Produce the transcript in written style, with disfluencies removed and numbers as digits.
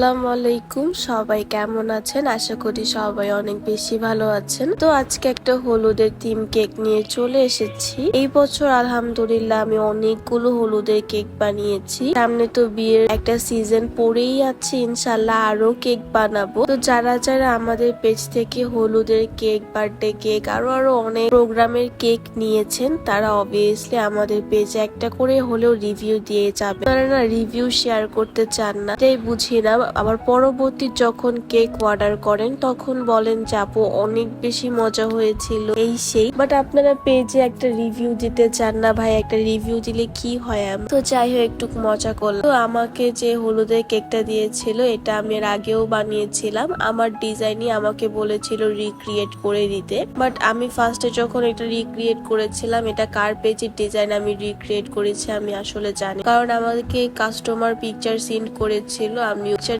আসসালামু আলাইকুম, সবাই কেমন আছেন? আশা করি সবাই অনেক বেশি ভালো আছেন। তো আজকে একটা হলুদের থিম কেক নিয়ে চলে এসেছি। এই বছর আলহামদুলিল্লাহ আমি অনেকগুলো হলুদের কেক বানিয়েছি। সামনে তো বিয়ের একটা সিজন পড়েই আছে, ইনশাল্লাহ আরো কেক বানাবো। তো যারা যারা আমাদের পেজ থেকে হলুদের কেক, বার্থডে কেক আরো অনেক প্রোগ্রামের কেক নিয়েছেন, তারা অবভিয়াসলি আমাদের পেজে একটা করে হলেও রিভিউ দিয়ে যাবে। তারা না রিভিউ শেয়ার করতে চান না, তাই বুঝি না। আবার পরবর্তী যখন কেক অর্ডার করেন তখন বলেন যে আপু অনেক বেশি মজা হয়েছিল এই সেই, বাট আপনারা পেজে একটা রিভিউ দিতে চান না। ভাই একটা রিভিউ দিলে কি হয়? তো যাই হোক, একটু মজা করলাম। তো আমাকে যে হলুদের কেকটা দিয়েছিল এটা আমি এর আগেও বানিয়েছিলাম, আমার ডিজাইনই আমাকে বলেছিল রিক্রিয়েট করে দিতে। বাট আমি ফার্স্টে যখন এটা রিক্রিয়েট করেছিলাম, এটা কার পেজের ডিজাইন আমি রিক্রিয়েট করেছি আমি আসলে জানি, কারণ আমাদেরকে কাস্টমার পিকচার সেন্ড করেছিল, আমি